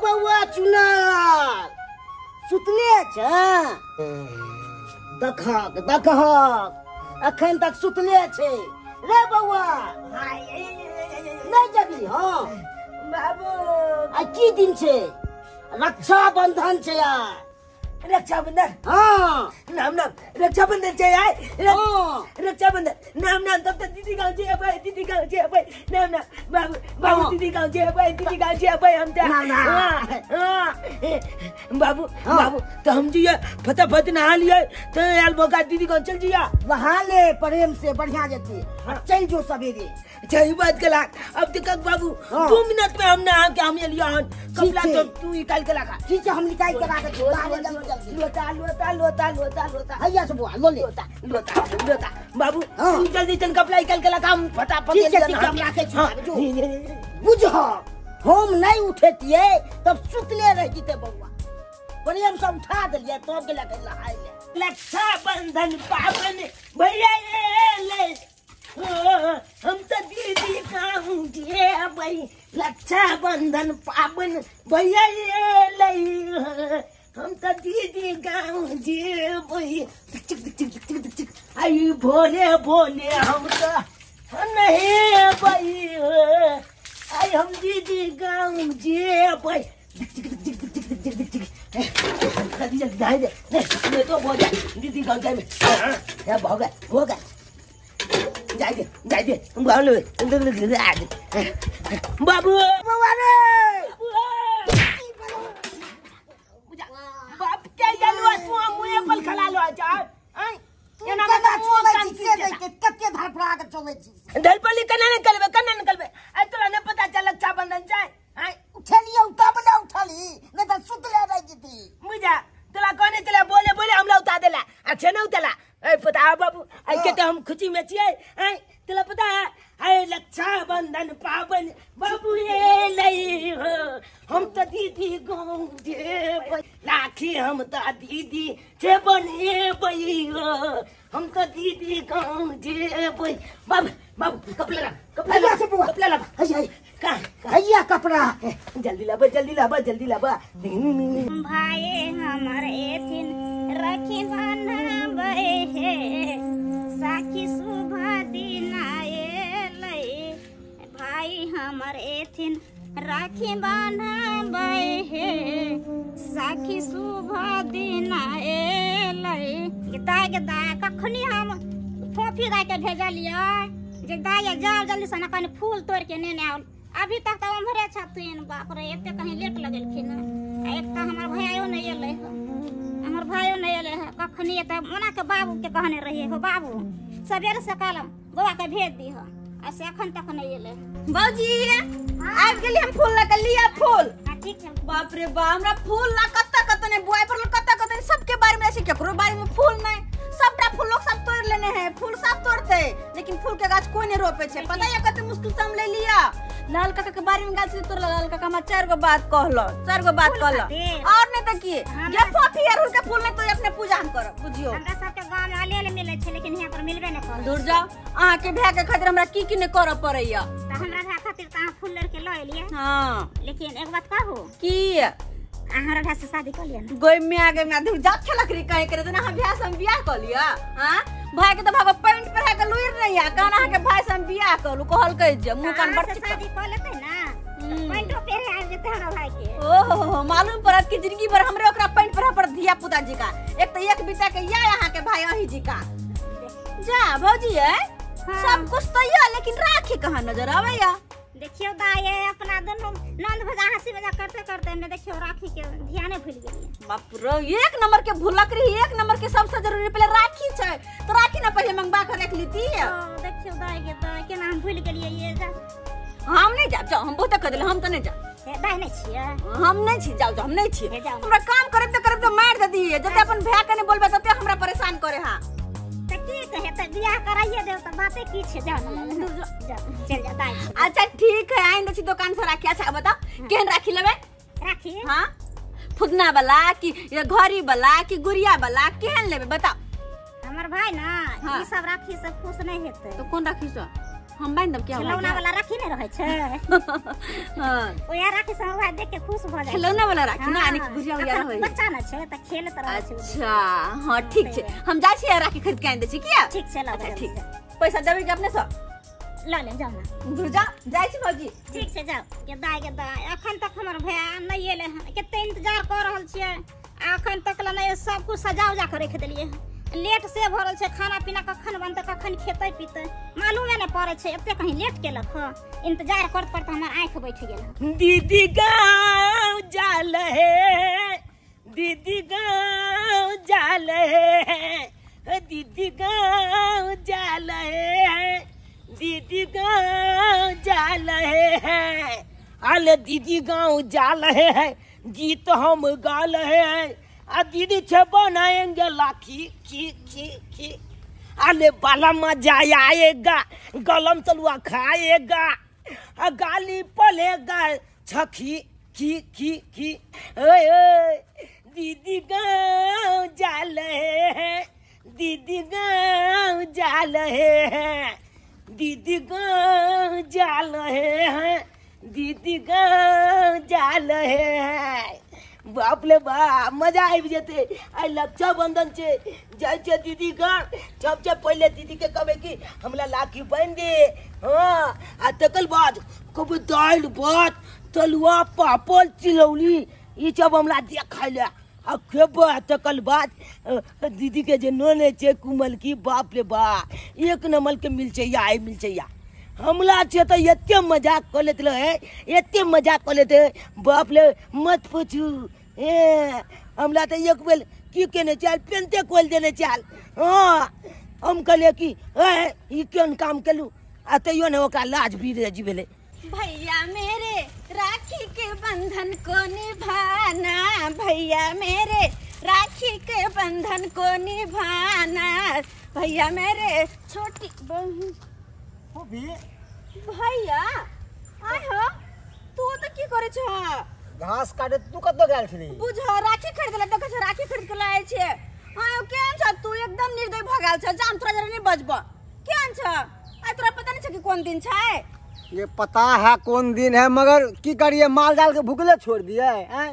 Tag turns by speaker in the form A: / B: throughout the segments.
A: बउआ चुनार सुतले छ दखक दखक अखन तक सुतले छे रे बउआ नहीं जगी हां
B: बाबू
A: आ की दिन छे रक्षाबंधन छे यार
B: रक्षाबंधन
A: हां
B: नाम रक्षाबंधन छे यार रक्षाबंधन नाम तब तक दीदी गाँव जे भाई दीदी गाँव जे भाई नाम बाबू दीदी गाँव जे भाई दीदी गाँव जे भाई हम बाबू बाबू तो हम जी फटाफट नहा लिए तो यार मौका दीदी गाँव चल जिया
A: वहां ले प्रेम से बढ़िया जती चल जो सवेरे
B: सही बात कला अब तक बाबू 2 मिनट में हम नहा के हम लिया कपड़ा तो तू निकाल के लगा
A: ठीक है हम निकाल के रख
B: लोता लोता लोता लोता लोता
A: हैया से बुआ लो ले
B: लोता लोता बाबू जल्दी चल कपड़ा निकाल के लगा हम फटाफट
A: हम रखे जो बुझ हम नहीं उठेतिए तब सुतले रह जीते बउआ प्रेम से उठा दिलिए तब के लगे नहाए ले
B: रक्षाबंधन पावन भैया ले हम तो दीदी गाँव जे भाई रक्षाबंधन पावन भैया लई हम तो दीदी गाँव जे भाई आई भोले भोले हम तो नहीं भाई आई हम दीदी गाँव जे भाई जल्दी तो बहुत दीदी गाँव जाए हो गए जाए बाबू बाप क्या यालवा तू मुए पल खला लो जा
A: ये ना कत्ते धड़फड़ा के चले छी
B: धड़पली कना निकलबे आई तोरा ने पता चल रक्षाबंधन जाए आई
A: उठलिए तब ना उठली नहीं तो सुतले रह जीती
B: मुझा तोरा कहने चला बोले हमरा उठा देला अच्छे न उठला ए पता बाबू आई के तो हम खुशी में छिए आई तोला पता है आई रक्षाबंधन पावन बाबू ये लई हम तो दीदी गाँव जे राखी हम तो दीदी जे बने बई हम तो दीदी गाँव जे बई बाबू कपड़ा ला
A: हैया कपड़ा
B: जल्दी लाबा
C: भाई हमारे थिन रखी बनाबे हे साखी सुबह दिन आए भाई हमारे थिन राखी बनाबे हे साखी सुबह दिन आए दाय कखनी हम फोफी दाय के भेजलिए जे दाय जाओ जल्दी से कनी फूल तोड़ के नेने आओ अभी तक तो हमरे छथिन बाप रे एते कहीं लेट लगलखिन एक तो हमर भाइयो नहीं एले है कखनी एते मना के बाबू के कहने रहिए हो बाबू सवेरे से कालम बउआ के भेज दी हो ऐसे अखन तक नहीं एले
D: बाबूजी आज के लिए हम फूल लगा लिया फूल
C: ठीक है
D: बाप रे बा हमरा फूल ना कत्ता ने बुआई पर कत्ता सबके बारे में ऐसे केकरो बारे में फूल नहीं सबटा फूल लोग सब तोड़ लेने हैं फूल सब तोड़ते लेकिन फूल के गाछ कोई नहीं रोपे छे पता है कते मुश्किल से हम ले लिया लाल काका के बारे में गाछ से तोड़ लाल काका हम 4 गो बात कहलो और नहीं तो की ये फोफी अरहुल के फूल नहीं तो अपने पूजा हम करब बुझियो
C: हमरा सब के गांव में आले मिले छे लेकिन यहां पर मिलबे नहीं कर
D: दूर जाओ आहा के भे के खातिर हमरा की ने करब पड़ैया
C: त हमरा भे खातिर त फूल लड़के ल एलिए
D: हां
C: लेकिन एक बात कहू
D: की
C: हमरा भे से शादी कर लिया ना
D: गोई में आगे में दूर जा छलकरी कहे करे ना हम भे से बियाह कर लिया हां भाई के तो भागो पैंट पर है के लुइर नहीं है गाना के भाई से हम बियाह करू कहल कह जे मुंह कान बड़
C: शादी कर लेते ना पैंटो पहरे आ जेते हमरा भाई के
D: ओहो मालूम पड़त कि जिंदगी भर हमरे ओकरा पैंट पर धिया पुता जी का एक तो एक बिता के या यहाँ के भाई अही जी का जा भौजी है सब कुछ तो या लेकिन राखी कहां नजर आवेया
C: देखियो दाई अपना दोनों नंद भजा हंसी मजाक करते ने देखियो राखी के ध्यान भूल गेलिए
D: बाप रे एक नंबर के भूलक रही एक नंबर के सबसे जरूरी पहले राखी छै तो राखी ना पहले मंगवा कर रख लेती है
C: देखियो दाई के नाम भूल गेलिए ये जा
D: हम नहीं जाब हम बहुत कर देले हम तो नहीं जा
C: दाई नहीं छिए
D: हम नहीं छी जाओ हम नहीं छी हमरा काम करब तो मार दे दिए जते अपन भै के नहीं बोलबे तते हमरा परेशान करे हां
C: की कहे त बियाह कराइए दे त बातें की छे जा चल जा दाई
D: अच्छा ठीक है आइन छी दुकान से राखी अच्छा बता केन राखी लेबे
C: राखी
D: हां फुदना वाला कि ये घड़ी वाला कि गुड़िया वाला केन लेबे बता
C: हमर भाई ना ई सब राखी से खुश नहीं हेते
D: तो कौन राखी से हम बांध दम क्या
C: खिलौना वाला राखी नहीं रहे छे
D: हां
C: ओया राखी सब भाई देख के खुश भ जाय
D: खिलौना वाला राखी ना आने की गुजिया वगैरह होई
C: बच्चा ना छे त खेलत रहे छे
D: अच्छा हां ठीक छे हम जाय छी राखी खरीद के आन दे छी किया
C: ठीक छे ला
D: अच्छा ठीक पैसा देबे के अपने से
C: ला ले जाओ ना
D: दूर जा जाय छी भौजी
C: ठीक से जाओ के दाय अखन तक हमर भैया नहीं एले केते इंतजार कर रहल छियै अखन तक ला नहीं सब कुछ सजा उजा के रख देलिए लेट से भरल छे खाना पीना कखन बनते कखन खेते पीते मालूमे नहीं पड़े छे एते कहीं लेट केलक इंतजार करत करत हमर आंख बैठ गेल
B: दीदी गाँव जाल है दीदी गाँव जाल है दीदी गाँव जाल है दीदी गाँव जाल है अल दीदी गाँव जाल है गीत हम गाल है आ दीदी छे बनाएंगे लाखी की अले बाला मजा आएगा गलम तलुआ खाएगा गाली पलेगा छखी की ओए दीदी गाँव जाल है दीदी गाँव जाल है दीदी गाँव जाल है दीदी गाँव जाल है बाप ले बा मजा आबि जेते आई रक्षाबंधन छे जाय छे दीदी गाँव सबसे पहले दीदी के कहबे कि हमरा लाखी बांध दे हां आ तकल बाद कबे दाल भात तलुआ पापड़ चिलौली ई सब हमरा देखाय ले आ खेबे तकल बाद दीदी के जे नोने छे कुमल की बाप ले बा एक नंबर के मिल छै या मिल छै या हमला छे तो एते मजाक कर लेते है एते मजाक कर लेते बाप ले मत पूछू हमला तो एक बेल की केने चल पेनते खोल देने चल हाँ हम कहले कि ई केन काम केलू आ तैयो ने ओकरा लाज भी रजी भेले
D: भैया मेरे राखी के बंधन को निभाना भैया मेरे राखी के बंधन को निभाना भैया मेरे छोटी बहन भैया आय हो तू तो की करे छ
E: घास काटे तू कतो गेल छली
D: बुझ राखी खरीद ले देख राखी खरीद के लाए छे आय केन छ तू एकदम निर्दय भगाल छ जान तोरा जरा नहीं बजब केन छ आय तोरा पता नहीं छ कि कोन दिन छै
E: ये पता है कौन दिन है मगर की करिए माल जाल के भूखले छोड़ दिए हैं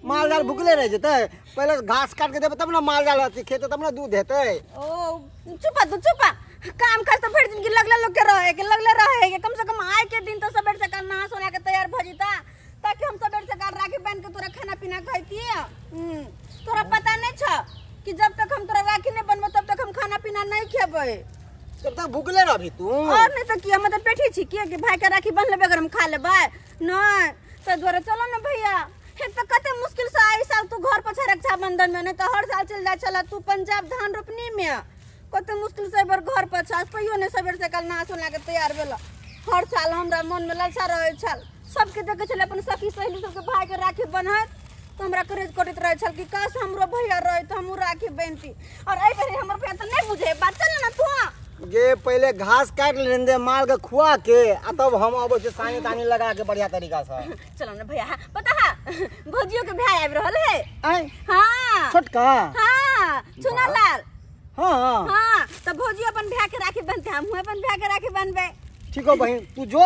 E: माल जाल भूखले रह जते पहले घास काट के देबे तब ना माल जाल खेते तब ना दूध हेते
D: ओ चुपा काम कर तो फिर जिंदगी लगले लोग के रहे के कम से कम आए के दिन तो सबेर से कल नहा सोना के तैयार भ जता ताकि हम सबेर से कल राखी बांध के तोरा खाना पीना खैती तोरा पता नहीं छ कि जब तक हम तोरा राखी नहीं बनबो तब तक हम खाना पीना नहीं खेबै
E: तब तक भूखले रहबी तू
D: और नहीं तो किया मतलब पेठी छी कि भाई के राखी बन लेबे अगर हम खा लेबै नहीं तो द्वारा चलो ना भैया एक तो कते मुश्किल से आई साल तू घर पर रक्षाबंधन में नहीं तो हर साल चल जाय चला तू पंजाब धान रोपनी में कते मुश्किल से बार घर पर छास पहियो ने सबेर से कल नहा सोना के तैयार भेल हर साल हमरा मन में लालसा रहे छल सबके देखे छले अपन सखी सहेली सबके भाई के राखी बनत तो हमरा करेज करत रहे छल कि काश हमरो भैया रहे तो हम राखी बांधती और एई बेर हमर भैया तो नहीं बुझे बात चल ना तू
E: ये पहले घास काट लेंदे माल के खुआ के आ तब हम आबो जे सानी तानी लगा के बढ़िया तरीका से
D: चलो ना भैया पता है भौजियो के भाई आबि रहल है हां
E: छोटका
D: हां चुना लाल
E: हाँ
D: हाँ तो भौजी अपन भैया के राखी बनते हम अपन भैया के राखी बनबे
E: ठीक हो बहन तू जो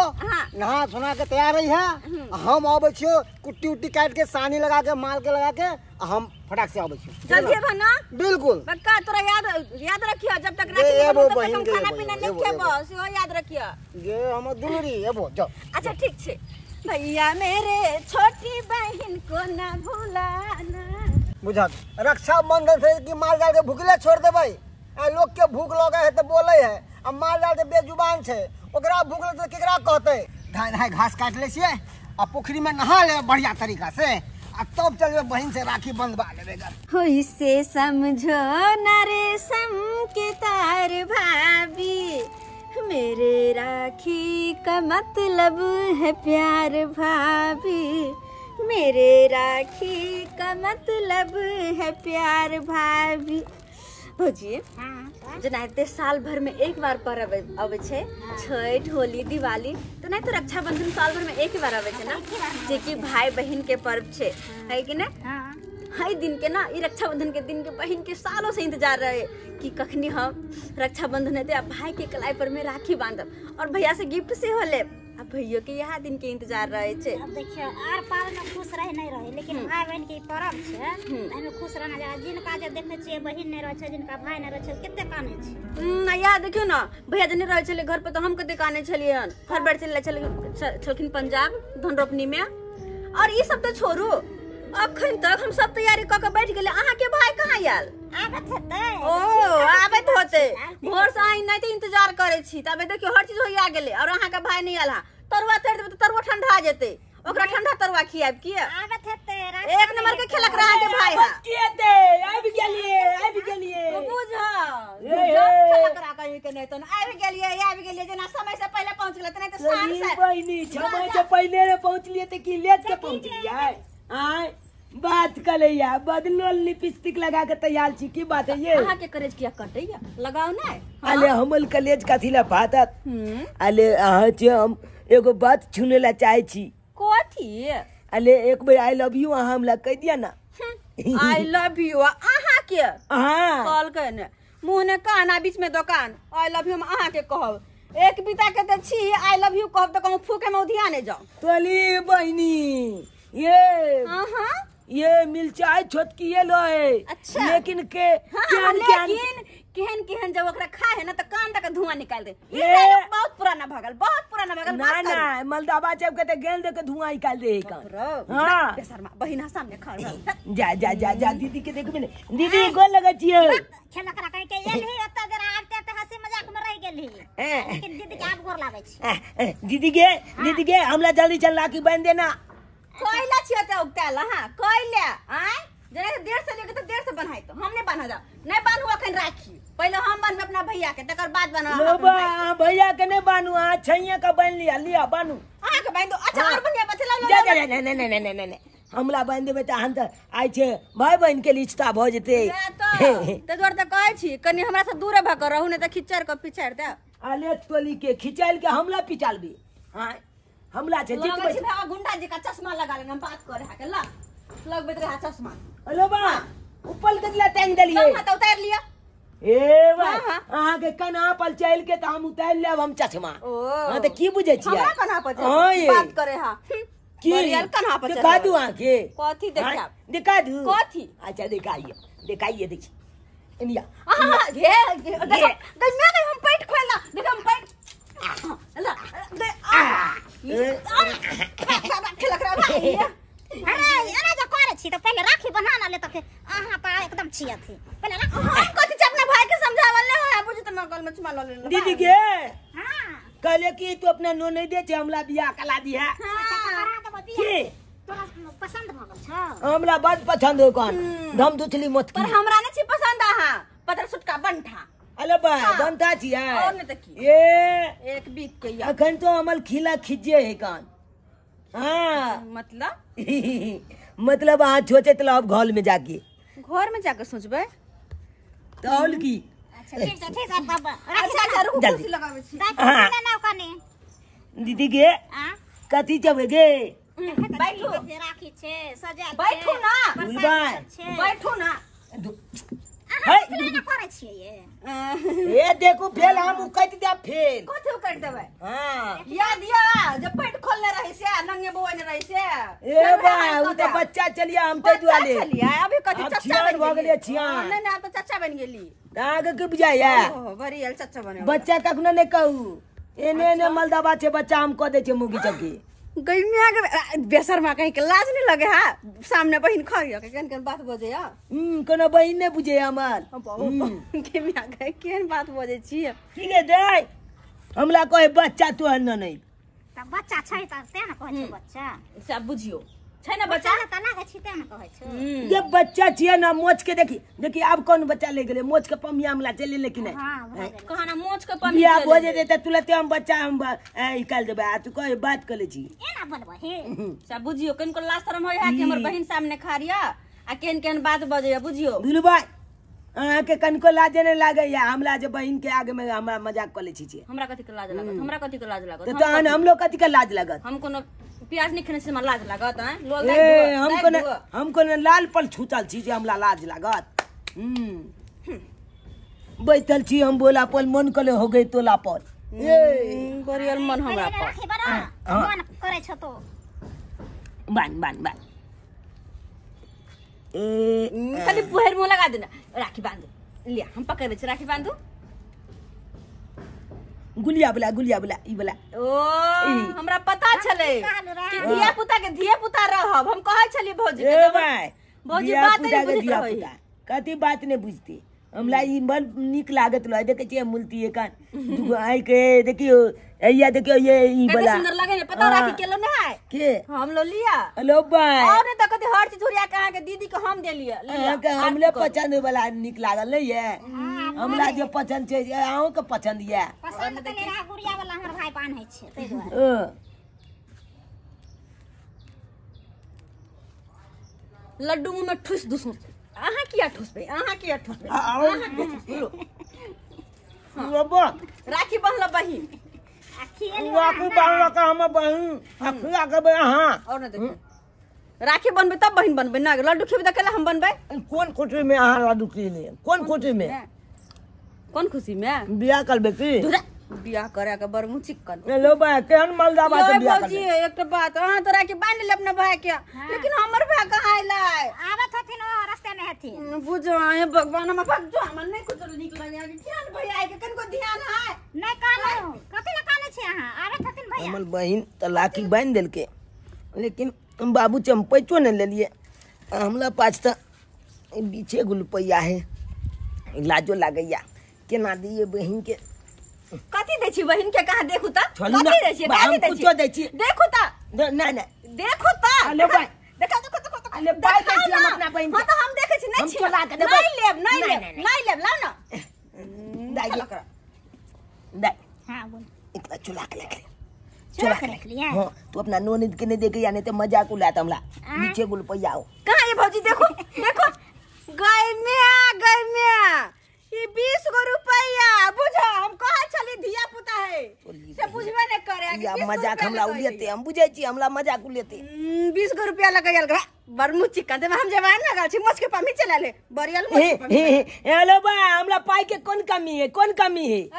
E: नहा सोना के तैयार रही है हम आबे छियो कुट्टी उट्टी काट के सानी लगा के माल के लगा के हम फटाक से आबे छियो
D: जल्दी बना
E: बिल्कुल
D: पक्का तोरा याद रखियो जब तक राखी बनबो तब तक हम खाना पीना नहीं खेबो सेहो याद रखियो
E: ये हम दुलरी एबो जाओ
D: अच्छा ठीक छे भैया मेरे छोटी बहन को ना भूलाना
E: बुझा रक्षाबंधन से कि माल जाल के भूखले छोड़ देबै आ लोग के भूख लगे है तो बोले है अब माल जाल के बेजुबान छे ओकरा भूख लगे तो केकरा कहते धाय घास काट ले छिए आ पोखरी में नहा ले बढ़िया तरीका से आ तब चलबे बहन से राखी बंधवा लेबे
D: होई से समझो ना रेशम के तार भाभी मेरे राखी का मतलब है प्यार भाभी मेरे राखी का मतलब है प्यार भाभी भौजी जनाते साल भर में एक बार पर्व आवे छे छठ होली दिवाली तो नहीं तो रक्षाबंधन साल भर में एक ही बार आवे छे ना जे कि भाई बहन के पर्व छे है कि ना हाई दिन के ना ई रक्षाबंधन के दिन के बहन के सालों से इंतजार रहे कि कखनी हम रक्षाबंधन है भाई के कलाई पर में राखी बांधब और भैया से गिफ्ट से होले। अब भैया के यहाँ दिन के इंतजार रहे छे।
C: अब देखियो आर पार में खुश रहे नहीं रहे, लेकिन भाई बहन के पर्व छे एमे खुश रहना जा। जिनका जे देखै छियै बहिन नहीं रहे छे, जिनका भाई नहीं रहे छे, कते काने छे।
D: ना याद देखियो ना भैया जने रहे छले घर पे तो हम कते काने छलिए हन। हर बार चले छलखिन पंजाब धन रोपनी में। और ये सब तो छोड़ू, अखन तक हम सब तैयारी क के बैठ गेले, अहाँ के भाई कहाँ आयल?
C: आबत हेतै।
D: ओ आबत होते भोर से आई नहीं तो इंतजार करे छी। तबे देखियो हर चीज होइया गेले और अहाँ के भाई नहीं आयल। तरुआ तर देबे तो तरुआ ठंडा जेते, ओकरा ठंडा तरुआ खियाब की
C: आबत हेतै।
D: एक नंबर के खेलक रहा के भाई है
B: के दे आबि गेलिए
D: तो बुझा खेलक रहा कहीं के नहीं तो आबि गेलिए जना समय से पहले पहुंच गेले त नहीं तो शाम से
B: बहिनी समय से पहले रे पहुंचलिए त की लेट के पहुंचलिए। आय बात कलैया बदलो लिपस्टिक लगा के तैयार छी की बात है ये?
D: अहाँ के करेज किया कटैया लगाओ ना।
B: अले हमल कलेज कथी ला फाटत? अले अहाँ जे हम एगो बात सुने ला चाहे छी।
D: कथी?
B: अले एक बेर आई लव यू अहाँ हमला कह दिया ना।
D: आई लव यू अहाँ के
B: हां
D: कॉल करने मुंह ने काना बीच में दुकान आई लव यू हम अहाँ के कहब। एक बीता के त छी आई लव यू कहब त कहूं फूके में उधिया ने जाओ।
B: तोली बहिनी ये ये मिर्चाई छोटकी ये लो है।
D: अच्छा।
B: लेकिन के
D: केहन केहन जब ओकरा खाए है ना तो कान तक धुआं निकाल दे।
B: ये
D: डायलॉग बहुत पुराना भगल
B: ना ना मलदाबा चब के गेंद के धुआं निकाल दे कान। हां
D: बेशर्मा बहिना सामने खड़
B: जा जा जा जा दीदी के देखबे ने दीदी गोल लगा छिए
C: खेला करा कह के एलही ओत जरा आते हंसी मजाक में रह गेली, लेकिन दीदी के आप गोर लागे छी।
B: दीदी के हमला जल्दी चल राखी बांध देना।
D: कोइला छिए त उगताला। हां कोइला आय जने देर से लेके तो देर से बनाई तो हमने बना जा नहीं बानू अखन राखी पहले हम बनबे अपना भैया के तकर बाद बना
B: भैया के नहीं बानू आ छैया का बन लिया बानू
D: अहाँ के बांध दो। अच्छा और बनिया बतला लो।
B: जा नहीं हमला बांध देबे त हम त आइ छे भाई बहन के रिश्ता भ जेते।
D: त जोर त कहै छी कनी हमरा से दूरे भ कर रहू ने त खिचर के पिछाड़ दे।
B: आले टोली के खिचाइल के हमला पिचालबी। हां हमला छे
D: लगै छी भाई गुंडा जी का चश्मा लगा लेना बात करे हा के लगबे त रहा चश्मा।
B: हेलो बा ऊपर के दिला टांग देलिए
D: हां त उतार लिया।
B: ए बा अहाँ के कना पर चल के त हम उतार लेब हम चश्मा। हां त की बुझै छी
D: हमरा कना पर बात करे हा
B: की
D: बरियल कना पर
B: दिखा दू आके
D: कथी देखा
B: दिखा दू
D: कथी?
B: अच्छा दिखाइए देखी इंडिया
D: हां घे देखो गजमा के हम पेट खोला देखो हम पेट ला दे खेलक रहा भाई।
C: अरे एना जो करे छी तो पहले राखी बनाना ले त के अहाँ पर एकदम छिया थी पहले राखी
D: हम कथी छ अपना भाई के समझावल नहीं है बुझ त मैं गल में चुमा ले ले
B: दीदी के
C: हां
B: कहले कि तू अपना नो नहीं दे छे हमला बियाह कला दी है
C: की तोरा पसंद भ गेल छ?
B: हमला बहुत पसंद हो कौन धम दुछली मत
D: पर
B: की
D: हमरा ने छी पसंद आहा पतर सुटका बनठा
B: अले बा बनता छिया
D: और नहीं त की
B: ये
D: एक बीत के या
B: अखन तो अमल खिला खिजे है कान। हाँ मतलब आज सोचे तो अब घर में जाके
D: घर में जाकर सोचबे
B: तो और की।
C: अच्छा ठीक है बाबा
D: अच्छा रुक
B: जल्दी।
D: कुर्सी लगावे छी
B: हाँ।
C: ना कने
B: दीदी के
C: हां
B: कथी चबेगे
C: बैठो राखी छे सजा
D: बैठू ना
C: छे
D: बैठू ना
B: है
C: ना करे छिए ये
B: ये देखो फेल हम उकट दे फेल
D: कथी कर देबे।
B: हां
D: याद या जब पेट खोलने रही से नंगे बोए ने रही से
B: ए बा उ तो बच्चा चलिया हम ते दुआले
D: चलिया अभी कथी
B: अब
D: चच्चा
B: छियान भ गेले छियान
D: नहीं आप तो चच्चा बन गेली।
B: आगे के बुझाया
D: ओहो बड़ी एल चच्चा बने
B: बच्चा कखनो नहीं कहू एने ने मलदाबा छे बच्चा हम कह दे छे मुगी चकी
D: गई में आगे बेशर्मा कहीं के लाज नहीं लगे हा सामने बहिन खड़ी है केन बात बजे या
B: कोनो बहिन ने बुझे हमर
D: के में आगे केन बात बजे छी
B: ठीक है दे हमला कहे बच्चा तो है नहीं
C: त बच्चा छै त से न कहै छै बच्चा
D: सब बुझियो छै ना बच्चा
C: त लागे छी ते न कहै छै
B: ये बच्चा छिए ना मोच के देखी अब कौन बच्चा ले गेले मोच के पमिया हमला चले लेकिन
C: हां
D: कहा ना मोच के पमी
B: बिया बोझे देते तुलते हम बच्चा हम निकाल देबे आ तू कहे बात कर ले छी
C: एना बनबे हे
D: सब बुझियो केन को लाज शरम होय है कि हमर बहिन सामने खारिया आ केन केन बात बजे बुझियो
B: दुलबाई अहाँ के कनको लाज नहीं लागे या हमरा जे बहन के आगे में हमरा मजाक कर ले छी
D: हमरा कथी के लाज लागत हमरा कथी के लाज लागत
B: तो तहन हम लोग कथी के लाज लागत
D: हम कोनो प्याज नहीं खाने से हमरा लाज लागत हैं लोग
B: ए हमको न लाल पर छूतल छी जे हमरा लाज लागत बैठल छी हम बोला पर मन कले हो गई तोला पर ए
D: बरियल मन हमरा पर
C: राखी बना मन करे छ तो
B: बान बान बान ए
D: खाली पुहेर मुंह लगा देना राखी बांध लिया हम पकड़ दे राखी बांधू
B: गुलिया बला ई बला
D: ओ हमरा पता छले कि धिया पुता रहब हम कहै छलिए भौजी
B: ए भाई
D: भौजी बात नहीं बुझत
B: धिया
D: रही
B: पुता कथी बात नहीं बुझती हमरा ई मन निक लागत ल देखे छी मूर्ति एकान दुगो आई के देखियो एया देखियो ये ई
D: कितना
B: बला
D: सुंदर लगे पता राखी के लो नहीं है
B: के
D: हम लो लिया
B: हेलो भाई
D: और नहीं तो कथी हर चीज हुरिया कहा के दीदी को हम दे लिया
B: के हमले पसंद वाला निक लागल नहीं है हमरा जो पसंद छै अहूं के पसंद है
C: पसंद के लेरा गुड़िया वाला हमर भाई पान है छे तै दुआरे
D: लड्डू मुंह में ठुस दुस आहा किया ठुस पे
B: बाबा
D: राखी बहला बहिन
B: वाकू बांगला का हम बहन अखला के हां
D: और ना देखो राखी बनबे तब बहिन बनबे ना लड्डू खेबे त केला हम बनबे
B: कौन खुशी में अहाँ लड्डू किने कौन खुशी में
D: कौन खुशी में
B: बियाह करबे की
D: धुरा बियाह करे के बरमु चिकन
B: हेलो भाई केहन मालदा बात
D: ये
B: बियाह
D: भौजी
B: करबे
D: एक बात हां तो राखी बांध ले अपना भाई के लेकिन हमर भाई कहां आइलाय
C: आवत हथिन ओ रास्ते में हथिन
D: बुझो हे भगवान हम भग जो हमन नहीं कुछ निक लगे ध्यान भैया के कनको ध्यान है
C: नहीं कानो कथि ला काने छी अहाँ आवत हथिन भैया
B: हमर बहिन त लाठी बांध देलके लेकिन हम बाबू से हम पैसो नहीं लेलिए हमला पास त बीचे गुलपैया है लाजो लागैया केना दिए बहिन के
D: कथि दै छी बहिन के कहां देखू त
B: छोड़ी ना,
D: कथि दै छी
B: बा, हम
D: कथि
B: कुछो दै छी।
D: देखू त
B: नहीं नहीं
D: देखू त
B: हेलो भाई
D: देखो
B: अरे बाय दै छी हम अपना बहिन
D: हां
B: के
D: तो हम देखे छी
B: हम
D: नहीं छी
B: चला के देबै।
D: नहीं लेब लाओ ना
B: दाई दाई
C: हां बोल
B: इतना चुला के लेके
C: चुरा के रख लिया
B: हाँ तू अपना नोनिद के नहीं देके यानी तो मजाक उड़ाता हमला नीचे गुलपैया आओ
D: कहां ये भौजी देखो देखो गई में ये 20 गो रुपया बुझा हम कहा चली धिया पुता है से बुझबे नहीं करे
B: या मजाक हमला उलेते हम बुझै छी हमला मजाक उलेते
D: 20 गो रुपया लगा गेल बरमु चिकन ते हम जवान लगा छी मछ के पामी चला ले बरियल
B: हेलो बा हमला पाई के कौन कमी है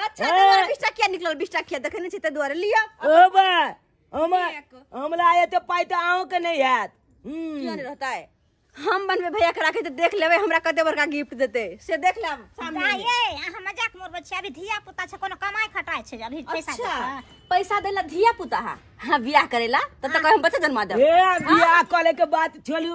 D: अच्छा तो 20 टकिया निकलल 20 टकिया देखने छी ते द्वारे लिया
B: ओ बा हमला आए तो पाई तो आओ के नहीं हैत
D: क्यों नहीं रहता है हम बनवे भैया के राखे तो देख लेवे हमरा कते बड़का गिफ्ट देते से देख लेब सामने में।
C: ये अहाँ मजाक मोर बच्चा अभी धिया पुता छ कोनो कमाई खटाई छ अभी पैसा
D: अच्छा पैसा देला धिया पुता हां बियाह करेला तब तक हम बच्चा जन्मा देब
B: ए बियाह करे के बात छोड़ू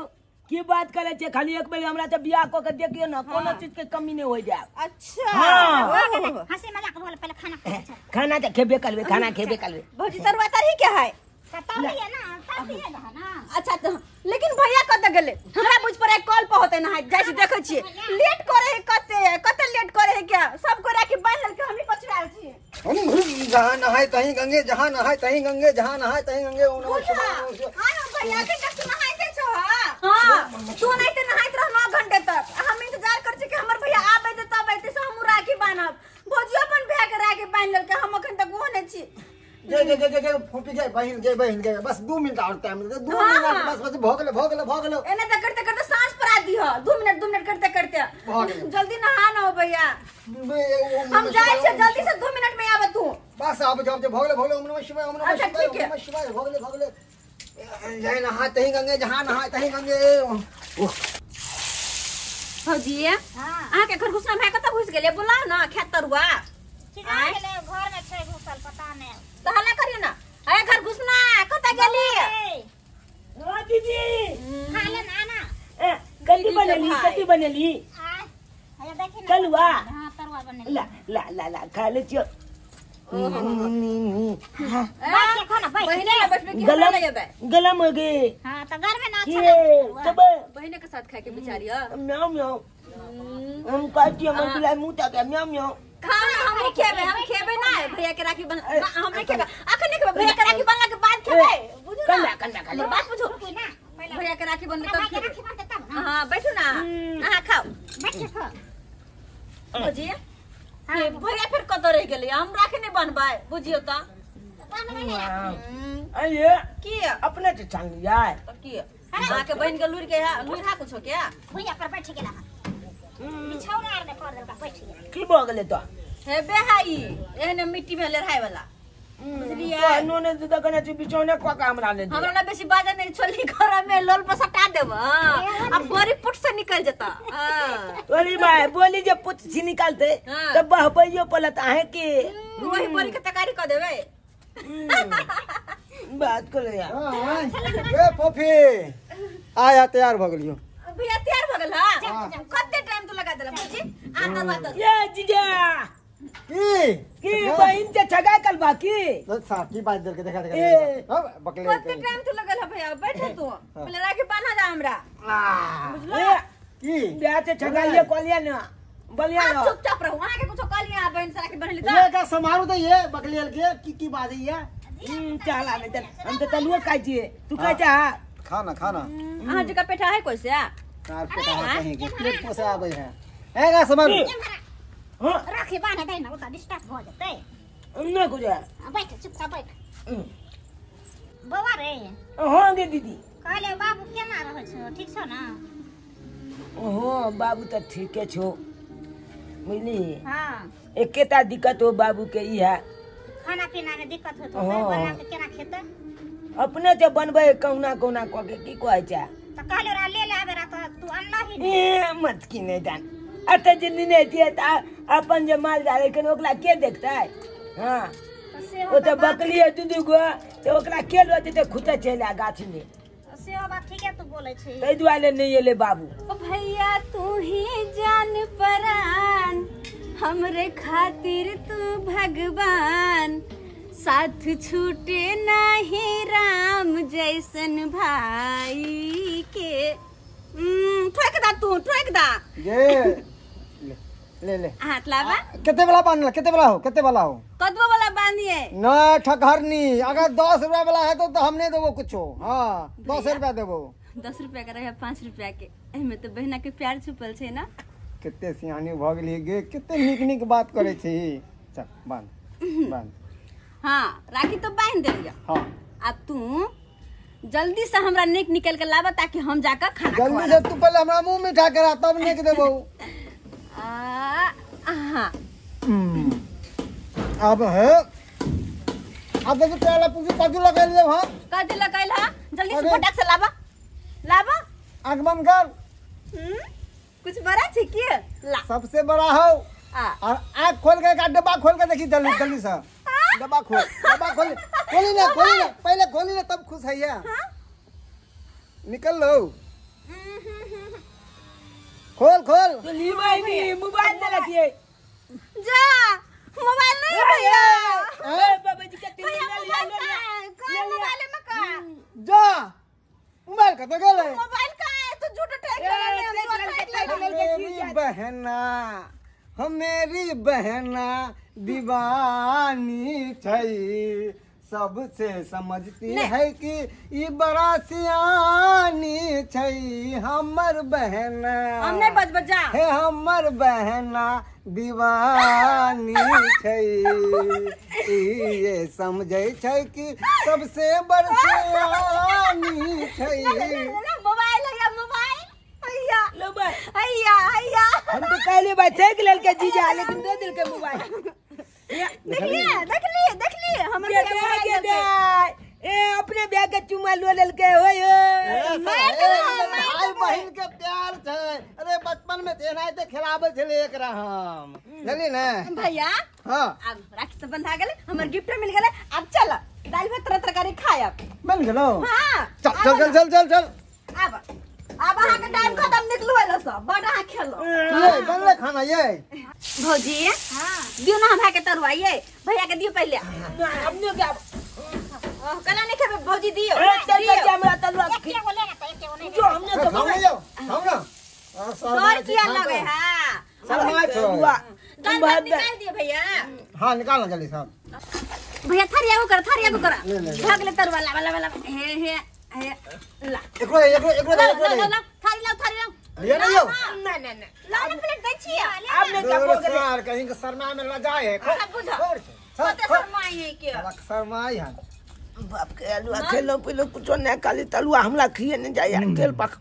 B: की बात करे छे खाली एक बेर हमरा तो बियाह क के देखियो ना कोनो चीज के कमी नहीं हो जाए
D: अच्छा
B: हाँ।
C: हंसी मजाक बोल पहले खाना खा छ
B: खाना तो खेबे करबे खाना खेबे करबे
D: भौजी तरुआ तरही क्या है
C: पता नहीं है ना तब ये ना
D: अच्छा तो लेकिन भैया कत गेले हमरा बुझ पर एक कॉल पे होते ना जाय छी देखे छी लेट करे है कते लेट करे है क्या सब को राखी बांध के हम ही पछुआल छी
E: जहाँ नहाए तहीं गंगे जहाँ नहाए तहीं गंगे जहाँ नहाए तहीं गंगे ओम नमः शिवाय ओम शिवाय।
D: हां भैया के तक नहाइते छो हां तू नहीं ते नहाइत रह 9 घंटे तक हम इंतजार कर छी कि हमर भैया आबे त तब आइते से हम राखी बांधब भौजी अपन भैया के राखी बांध लेल के हम अखन तक वो नहीं छी
E: जे फूटी जाए बहन गए बस 2 मिनट और टाइम दे 2 मिनट बस भोगले
D: एने तक करते सांस पर आती है 2 मिनट करते जल्दी नहा ना हो भैया हम जाए छे जल्दी से 2 मिनट में आवे तू
E: बस आप जब भोगले ओम नमः शिवाय ओम नमः
D: अच्छा,
E: शिवाय
D: ठीक है।
E: ओम नमः शिवाय भोगले जय नहाए तहीं गंगे जहाँ नहाए तहीं गंगे
D: भौजी हां के घर घुसना भाई कत घुस गेले बुलाओ ना खेतर हुआ
C: सीधा गेले घर में छै घुसल पता नहीं
D: तो हल्ला करियो ना अरे घर घुसना कत गेली
B: ओ दीदी
C: खा ले ना ना
B: कथी बनेली
C: अरे देखी ना
B: कलुआ
C: हां तरुआ बने
B: ला खा ले छियो
C: बैठ के खाना बैठ
D: बहिने ले बैठबे कि हमरा ले जेबे
B: गलम हो गए
C: हां तो घर में ना
B: ये
C: अच्छा
B: तब
D: बहिने के साथ खाए के बिचारी
B: म्याऊ म्याऊ हम कहती हम बुलाए मुंह तक म्याऊ म्याऊ
D: खाना हम खेबे ना भैया के राखी बन हम नहीं खेबे अखन नहीं खेबे भैया के राखी बनला के बाद खेबे बुझू ना
B: कन्ना
D: हमर बात बुझू
C: ना पहले
D: भैया के राखी बनले तब
C: भाई के
D: खेबे
C: राखी बनते तब ना
D: हां बैठू ना हां खाओ
C: बैठ के खा
D: बुझिए ये भैया फिर कत रह गेली हम राखे नहीं बनबाय बुझियो त
B: अरे
D: की
B: अपने से छान लिया
D: तो की आके बहन के लुर हा कुछो क्या
C: भैया पर बैठ गेला बिछौना आर में कर देलका बैठ गेला
B: की भ गेले तो
D: हे बेहाई एहने मिट्टी में लड़ाई वाला बुझलिए
B: तो नोने जुदा करने से बिछौने को का हमरा ले
D: हमरा ना बेसी बाजा नहीं छोली घर में लोल पर सटा देब अब बड़ी पुट से निकल जता
B: तोरी भाई बोली जे पुत से निकालते
D: हाँ।
B: तब बहबइयो पलत आहे के
D: वही बड़ी के तकारी कर देबे
B: बात कर यार
E: ए पोफी आया तैयार भ गेलियो
D: भैया तैयार भ गेल हां कते टाइम तो लगा देला बुझी आधा बात
B: ये जीजा की बहन से छगा कल बाकी
E: तो साथी बात दर के देखा
B: ए।
E: अब बकले
D: कते टाइम तो लगल है भैया बैठो तू पहले राखी बांधा जा हमरा
B: ए
E: की
B: ब्याह से छगा ये कलिया ना बलिया
D: आप
B: ना
D: चुपचाप रहो वहां के कुछ कलिया बहन से राखी बहन ली
E: ये का समारोह तो ये बकलेल के की बात है
B: चला नहीं चल हम तो तलुआ खाई छिए तू का चाह
E: खाना खाना
D: हां जका पेठा है कोई से
E: कार पे कहीं के प्लेट पोसे आबे है ए का समारोह
B: हां
C: राखी बांधे दे ना उता डिस्टर्ब हो जते
B: ना कुछ
C: बैठ चुपचाप बैठ बाबा रे
B: हां गे दीदी
C: कहले बाबू केना रहै छ ठीक छ ना
B: ओहो बाबू तो ठीक है छो बुझली
C: हां
B: एकेता दिक्कत हो बाबू के ई है
C: खाना पीना में दिक्कत होत
B: हाँ।
C: है बना के केना खेते
B: अपने से बनबे कौना कौना क के की कहै छै
C: तो कहले रा ले आबे रा तो तू अनला ही नहीं
B: ए मत की नहीं जान अते जिंदगी नहीं दिए त अपन जे माल जाले के ओकरा के देखतै हां
C: तो से
B: ओ तो बकली है दू गो तो ओकरा के लो जेते खुटे चला गाछी में
C: से बात ठीक है तू बोले छी
B: तै दुआरे नहीं एले बाबू
D: ओ भैया तू ही जान परान हमरे खातिर तू भगवान साथ छूटे नहीं राम जैसन भाई के ठोक दा तू ठोक दा
E: ये ले ले
D: हाथ लावा
E: कितने वाला बांधला कितने वाला हो
D: कदवा वाला बांधिए
E: ना ठकहरनी अगर 10 रुपया वाला है तो हमने देबो कुछो हां 10 रुपया देबो
D: 10 रुपया का रहे 5 रुपया के एमे तो बहना के प्यार छुपल छे ना
E: कितने सियानी भ गेली गे कितने निक निक बात करे छी चल बांध
D: हाँ राखी तो बांध देलिया
E: हां
D: अब तू जल्दी से हमरा नेक निकल के लावा ताकि हम जाकर खाना
E: जल्दी से तू पहले हमरा मुंह में ठाके रहा तब नेक देबो
D: हाँ
E: अब है अब देखो पहले पूछी कदू लगा ले हां
D: कदी लगाइल हा जल्दी से
E: अरे।
D: फटाक से लावा
E: आंख बंद कर
D: कुछ बड़ा छे की ला
E: सबसे बड़ा हो
D: आ
E: और आंख खोल के का डब्बा खोल के देखी जल्दी जल्दी से डब्बा खोल खोली ना पहले खोली ना तब खुश है या निकल लो खोल
B: तो ली भाई भी मोबाइल दे रखिए
D: जा मोबाइल नहीं भैया
B: ए बाबा जी के
D: भैया मोबाइल में का
E: जा मोबाइल का बगल है
D: मोबाइल का है तो झूठ ठेक
E: मेरी बहना हम मेरी बहना दीवानी छई सबसे समझती है कि ई बड़ा सियानी छई हमर बहना
D: हम नहीं बज जा
E: हे हमर बहना दीवानी छई ई ये समझै छै कि सबसे बड़ सियानी छई
D: मोबाइल है मोबाइल भैया
B: लो भाई
D: भैया
B: हम तो कहले भाई देख लेल के जीजा लेकिन दे दिल के मोबाइल
D: देख लिए हमर
B: के दे ए अपने ब्याह के चुमा लो लेल के होयो
E: भाई बहन के प्यार छै अरे बचपन में तेनाई ते खिलाबे छले एकरा हम चली ना
D: भैया
E: हां
D: अब राखी तो बंधा गेले हमर गिफ्ट मिल गेले अब चल दाल भात तरकारी खायब
E: बन गेलो
D: हां
E: चल
D: अब अहाँ के टाइम खत्म निकलू है सब बड़ा खेलो
E: ये बनले खाना ये
D: भौजी दियो ना हम के तरुआ ये भैया के दियो पहले
B: हमने क्या
D: कला नहीं खेबे भौजी दियो
B: चल के हमरा तलवा
C: एक को लेना तो एक को नहीं
B: जो हमने तो
E: खाओ जाओ खाओ ना
D: और किया लगे हां
B: सलमा हुआ
D: दाल भात निकाल दियो भैया
E: हां निकालना जल्दी साहब
D: भैया थारिया को कर
E: ले, ले।
D: भाग ले तरुआ ला हे ला
E: एकरो
D: थारी लाओ
E: ले नहीं हो
B: ना ना ना
C: लाने प्लेट दै छी
B: आपने क्या बोल गए
E: यार कहीं के शर्मा में लजा है
D: सब बुझा कते शर्माई है के
E: शर्माई है
B: बाप के आलू खेलो पहले कुछ नहीं काली तलुआ हमला खिए नहीं जाए तेल पक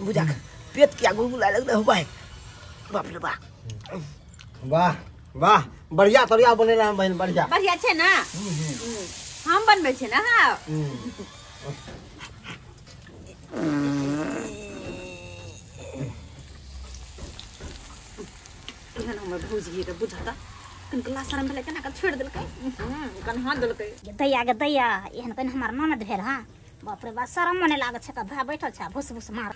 B: बुझा पेट क्या गुलगुला लग रहा है बाप रे बाप
E: वाह वाह बढ़िया तरिया बनेला बहन बढ़िया
D: बढ़िया छे ना हम बनबै छे ना हां एहन हमर भौजी के बुझता कन क्लास शर्म भेलै केना के छोड़ देलकै कन हाथ देलकै
C: दैया एहन कन हमर ननद भेल हां बाप रे बा शरम मने लागत छै भाई बैठल छै भुस भुस मार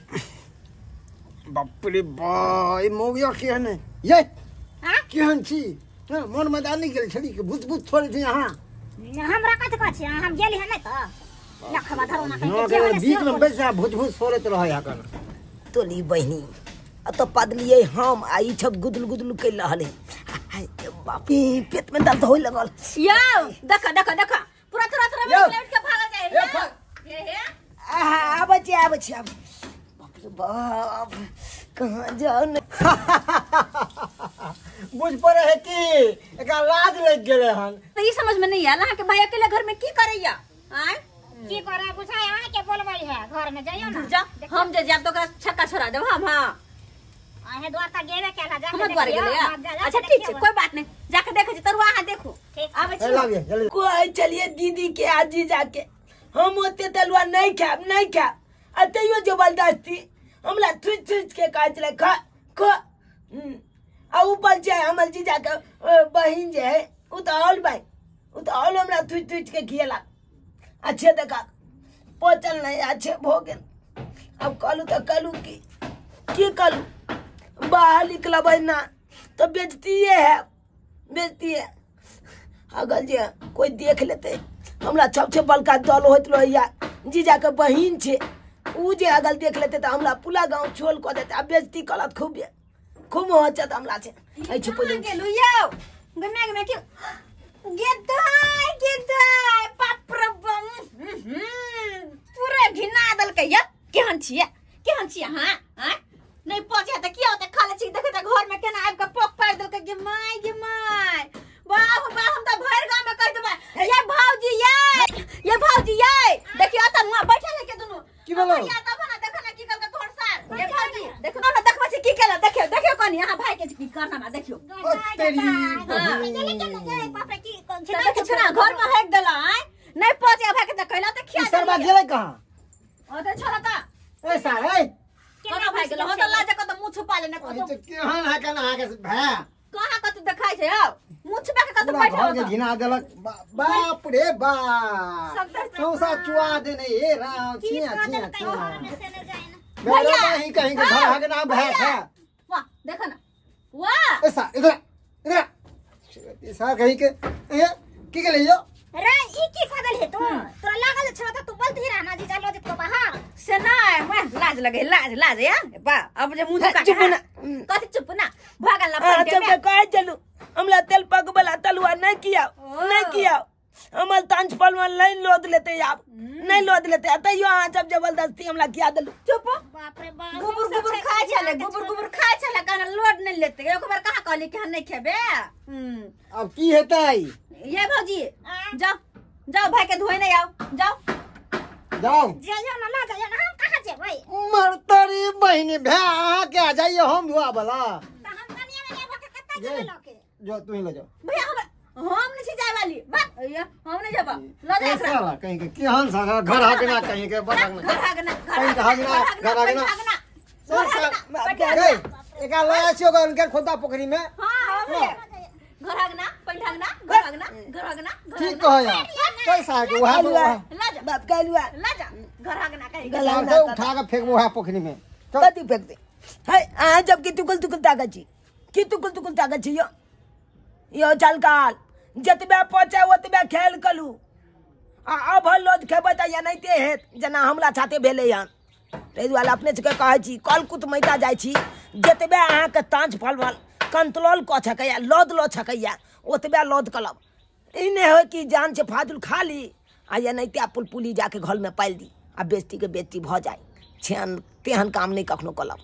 E: बाप रे भाई मोगिया केहन ये
C: हां
E: केहन छी मन मैदानी गेल छली के भूत भूत छोड़े छी यहां
C: हमरा कत का छै हम गेली है नै त लखबा धरो ना
E: नो के बीच में बैसा भूत भूत छोड़त रह या कन
B: तोली बहनी अत पदलिए हम आई छब गुदल गुदल कैल रहले बापी पेट में दर्द होय लगल
D: यो देखा देखा देखा पूरा तुरंत में प्लेट के भाग जाए हे
B: आब छी बाप रे बाप कहां जाओ न
E: बुझ पड़े है कि एका लाज लग गेले हन
D: तो ये समझ में नहीं आला कि भाई अकेले घर में की करैया आय
C: की करे बुझाय अहाँ के बोलबै है घर में जाइयो ना
D: जा हम जे जाब तो ओकरा छक्का छोड़ा देब हम हां
C: आहे द्वार ता गेबे केला जा
D: हम द्वार गेले अच्छा ठीक है कोई बात नहीं जाके देखे तरुआ हां देखो आबे छी
E: लागे जल्दी
B: कोई चलिए दीदी के आजी जाके हम ओते तलवा नहीं खाब अतइयो जबरदस्ती हमला छुच के कह चले खा खो आ ऊपर जे हमर जीजा के बहिन जे है उ तो ऑल भाई उ तो ऑल हमरा छुच के खियला अच्छे देखा पोचल नहीं अच्छे भो गेल अब कहलू तो कहलू की कहलू बाहर निकलबै ना तो बेचती है अगर जे कोई देख लेते हमरा सबसे बड़का दल होत रहैया जीजा के बहिन छे उ जे अगर देख लेते तो हमरा पूरा गांव छोल क देते आ बेइज्जती करत खूब होचत हमरा से ऐ छ पहिले
D: गेलु यो गमे के गेदाय बाप रे बम पूरे घिना दल के या केहन छिया हां हां नहीं पहुंचे त की होते खाले छी देखे त घर में केना आब के पोक पार दल के गे माय वाह हम त भर गांव में कह देबे ये भौजी ये देखियो त मुआ बैठल है के दुनु
E: की बोलो
D: या त बना देख ना की कर के तोड़ सार ये भौजी देखो ना देखबा छी की केला देखियो कोन यहां भाई के की करना में देखियो
E: तेरी
C: बाप रे की
D: देख छना घर में हेक देला नहीं पहुंचे भाई के कहला त खिया
E: सरबा गेले कहां
D: ओ त छोरा त
E: ए सार ए
D: कोना भाई गेल हो त लाज के त मुंह छुपा लेने को
E: तो केहन है कना आके भै
D: कहां क तू देखाई छै हो मुंह छुपा के त बैठल
E: घर के घिना देलक बाप रे बाप सौसा चुआ देने हे राम छिया मेरा नहीं कहीं के घर हक ना भै है
D: वाह देखो ना वाह
E: ऐसा इधर ऐसा कहीं के ए की के लियो
C: रे ई की पागल है तू तोरा लागल छ त तू बोलती रहना जी चलो जित को बाहर
D: से ना मैं लाज लगे लाज या बा अब जे मुंह का
B: चुप ना
D: कथि चुप ना भागल ना
B: अच्छा मैं कह चलू हमला तेल पक वाला तलवा नहीं किया हमल तांच पल में लाइन लोद लेते आप नहीं लोद लेते अतइयो आ जब जबरदस्ती हमला किया दलू
D: चुप
C: बाप रे बाप
D: गुबुर खाए चले कान लोड नहीं लेते एक बार कहां कहली कि हम नहीं खेबे
E: अब की हेतै
D: ये भौजी जाओ भाई के धोए नहीं आओ
E: जाओ
C: जाइयो ना ला जाइयो ना हम कहां जेबै
E: मरतरी बहिनी भै आ के आ जाइए हम धुआ वाला
C: त हम कनिया में लेबो के कत्ता जेबै लोके
E: जो तू ही ले जाओ
D: भैया हम नहीं जाए वाली बात हम नहीं जाबा लो जा एकरा
E: साला कहीं के केहन सा घर हकना कहीं के बटन
D: घर हगना
E: कहीं के हगना एका लया छियो ग उनके खोदा पोखरी में
D: हां घर हगना पैंट हगना
E: ठीक कह यार कैसा है वहां
D: ला जा
B: बाप कहलुआ
D: ला जा घर हगना कहीं
B: गला
E: से उठा के फेंक वहां पोखरी में
B: कति फेंक दे है आ जब की तुकुल ताकत छी यो चलकाल जतबे पहुंचे ओतबे खेल कलू आ अब लोद खेबै त या नहिते हेत जना हमला छाते भेलै हन तै दुआरे अपने सबके कहै छी कल कुत मैटा जाइ छी जतबे अहाँके तांच फलवल कंट्रोल क सकैया लोद लो सकैया ओतबे लोद कलब ई नहीं हो कि जान से फाजुल खा ली आ या नहिते पुलपुली जाके घर में पाल दी आ बेइज्जती के बेइज्जती भ जाए छेन तेहन काम नहीं कखनो कलम।